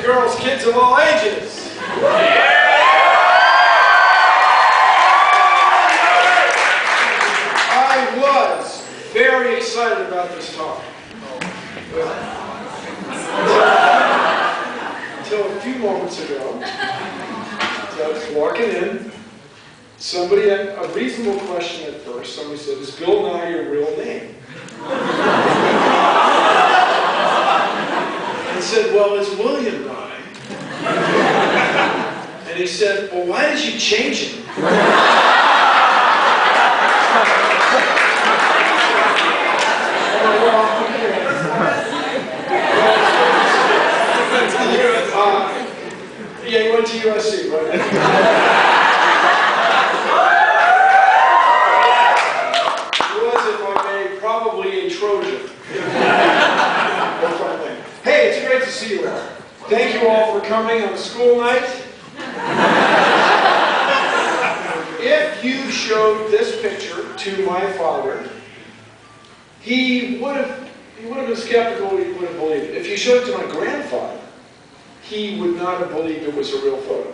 girls, kids of all ages. I was very excited about this talk. Until a few moments ago, I was walking in, somebody had a reasonable question at first. Somebody said, "Is Bill Nye your real name?" I said, "Well, it's William Nye." And he said, "Well, why did you change it?" Yeah, he went to USC, right? He was, if I may, probably a Trojan. Hey, it's great to see you all. Thank you all for coming on a school night. If you showed this picture to my father, he would have been skeptical. He would have believed it. If you showed it to my grandfather, he would not have believed it was a real photo.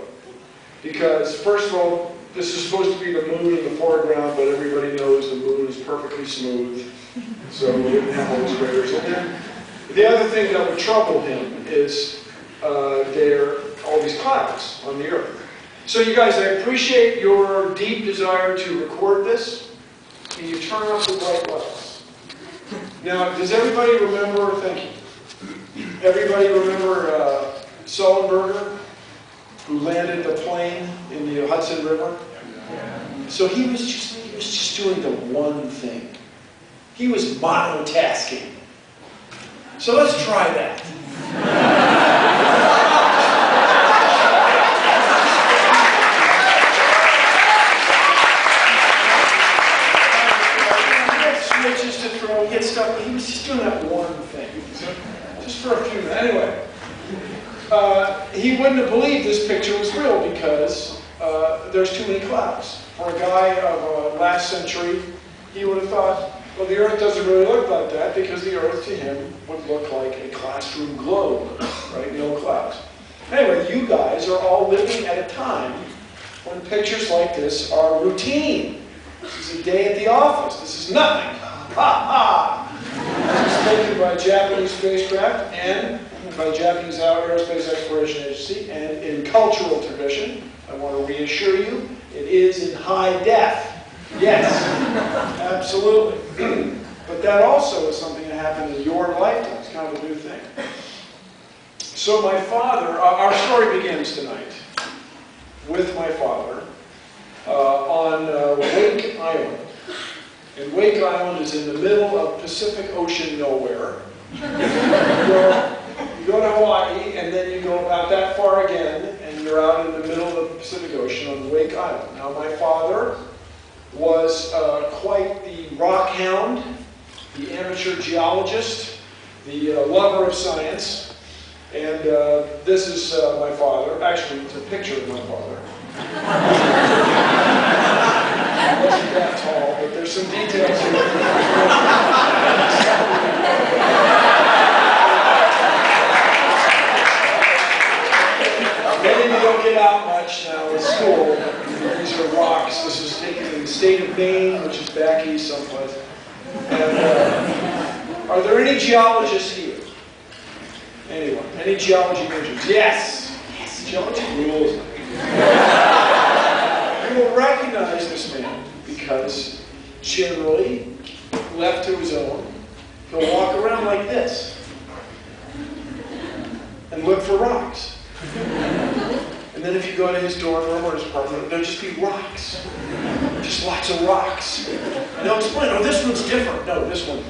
Because, first of all, this is supposed to be the moon in the foreground, but everybody knows the moon is perfectly smooth, so we didn't have all those craters in there. The other thing that would trouble him is there are all these clouds on the Earth. So you guys, I appreciate your deep desire to record this. Can you turn off the bright lights? Now, does everybody remember, thank you, everybody remember Sullenberger, who landed the plane in the Hudson River? So he was just doing the one thing. He was monotasking. So let's try that. Switches to throw, get stuff. He was just doing that one thing. So, just for a few minutes. Anyway. He wouldn't have believed this picture was real because there's too many clouds. For a guy of last century, he would have thought, well, the Earth doesn't really look like that because the Earth to him would look like a classroom globe, right? No clouds. Anyway, you guys are all living at a time when pictures like this are routine. This is a day at the office. This is nothing. Ha ha! This was taken by a Japanese spacecraft and by the Japanese Aerospace Exploration Agency, and in cultural tradition, I want to reassure you, it is in high def. Yes, absolutely. But that also is something that happened in your lifetime. It's kind of a new thing. So my father, our story begins tonight with my father on Wake Island. And Wake Island is in the middle of Pacific Ocean nowhere. You go to Hawaii, and then you go about that far again, and you're out in the middle of the Pacific Ocean on Wake Island. Now, my father was quite the rock hound, the amateur geologist, the lover of science. And this is my father. Actually, it's a picture of my father. He wasn't that tall, but there's some details here. Maybe you don't get out much now at school. These are rocks. This is taken in the state of Maine, which is back east someplace. And, are there any geologists here? Anyone? Any geology majors? Yes! Yes, geology rules. You will recognize this man because generally, left to his own, he'll walk around like this and look for rocks. And then if you go to his dorm room or his apartment, there'll just be rocks. Just lots of rocks. And he'll explain, oh, this one's different. No, this one's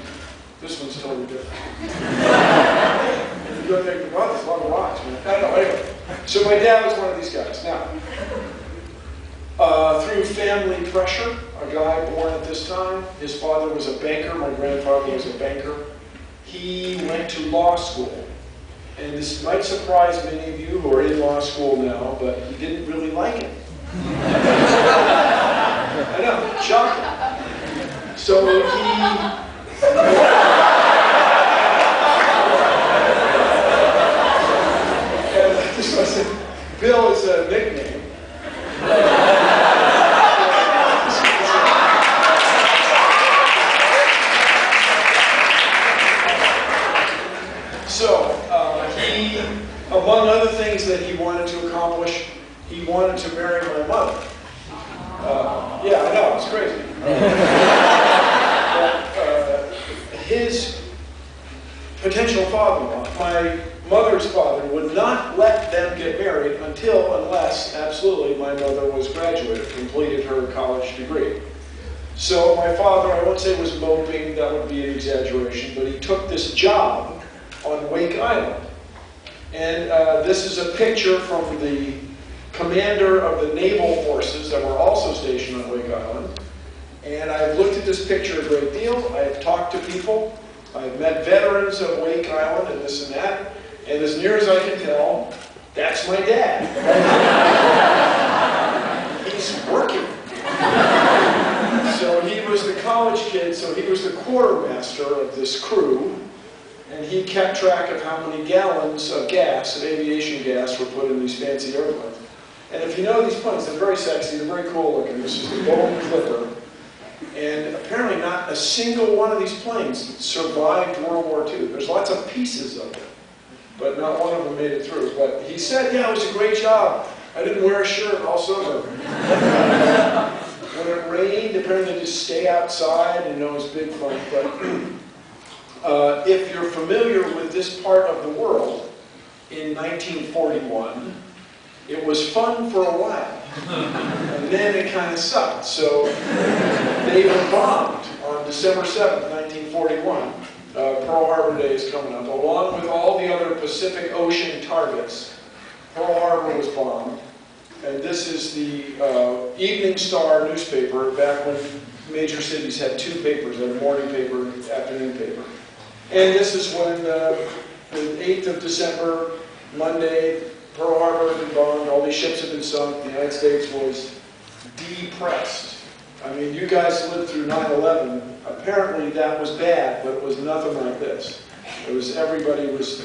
totally different. And you go there, wow, there's a lot of rocks, man. I don't know, anyway. So my dad was one of these guys. Now, through family pressure, a guy born at this time, his father was a banker, my grandfather was a banker. He went to law school. And this might surprise many of you who are in law school now, but he didn't really like it. I know, shocking. So he... And things that he wanted to accomplish. He wanted to marry my mother. Yeah, I know, it's crazy. His potential father-in-law, my mother's father, would not let them get married unless, absolutely, my mother was graduated, completed her college degree. So my father, I won't say was moping, that would be an exaggeration, but he took this job on Wake Island. And this is a picture from the commander of the naval forces that were also stationed on Wake Island. And I've looked at this picture a great deal. I've talked to people. I've met veterans of Wake Island and this and that. And as near as I can tell, that's my dad. He's working. So he was the college kid, so he was the quartermaster of this crew. And he kept track of how many gallons of gas, of aviation gas, were put in these fancy airplanes. And if you know these planes, they're very sexy, they're very cool looking. This is the Boeing Clipper. And apparently not a single one of these planes survived World War II. There's lots of pieces of it, but not one of them made it through. But he said, yeah, it was a great job. I didn't wear a shirt all summer. When it rained, apparently they just stay outside, and it was big fun. But if you're familiar with this part of the world, in 1941, it was fun for a while. And then it kind of sucked. So they were bombed on December 7th, 1941. Pearl Harbor Day is coming up. Along with all the other Pacific Ocean targets, Pearl Harbor was bombed. And this is the Evening Star newspaper back when major cities had two papers, a morning paper and an afternoon paper. And this is when the 8th of December, Monday, Pearl Harbor had been bombed, all these ships had been sunk, the United States was depressed. I mean, you guys lived through 9/11. Apparently that was bad, but it was nothing like this. It was, everybody was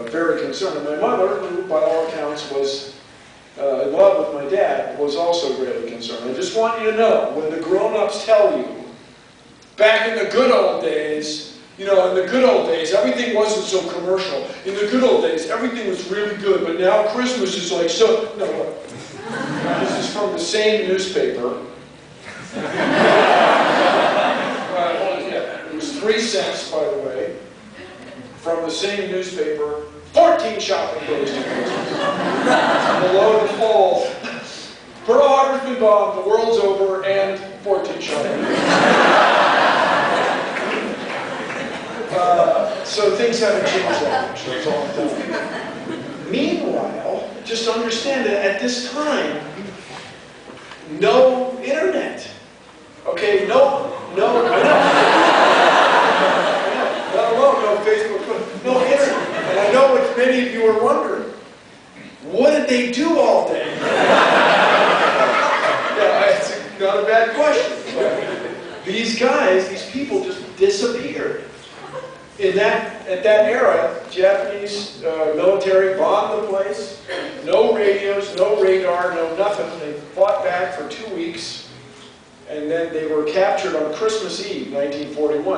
very concerned. And my mother, who by all accounts was in love with my dad, was also greatly concerned. I just want you to know, when the grown-ups tell you, back in the good old days, you know, in the good old days, everything wasn't so commercial. In the good old days, everything was really good, but now Christmas is like so... No, look. This is from the same newspaper. It was 3 cents, by the way, from the same newspaper. 14 shopping days to Christmas. Below the fold, Pearl Harbor's been bombed, the world's over, and 14 shopping days. So things haven't changed that much, that's all I'm telling you. Meanwhile, just understand that at this time, no internet. Okay, no, I know. Let alone no Facebook, no internet. And I know what many of you are wondering. What did they do all day? Yeah, it's not a bad question. But these guys, these people just disappeared. At that era, Japanese military bombed the place. No radios, no radar, no nothing. They fought back for 2 weeks, and then they were captured on Christmas Eve, 1941.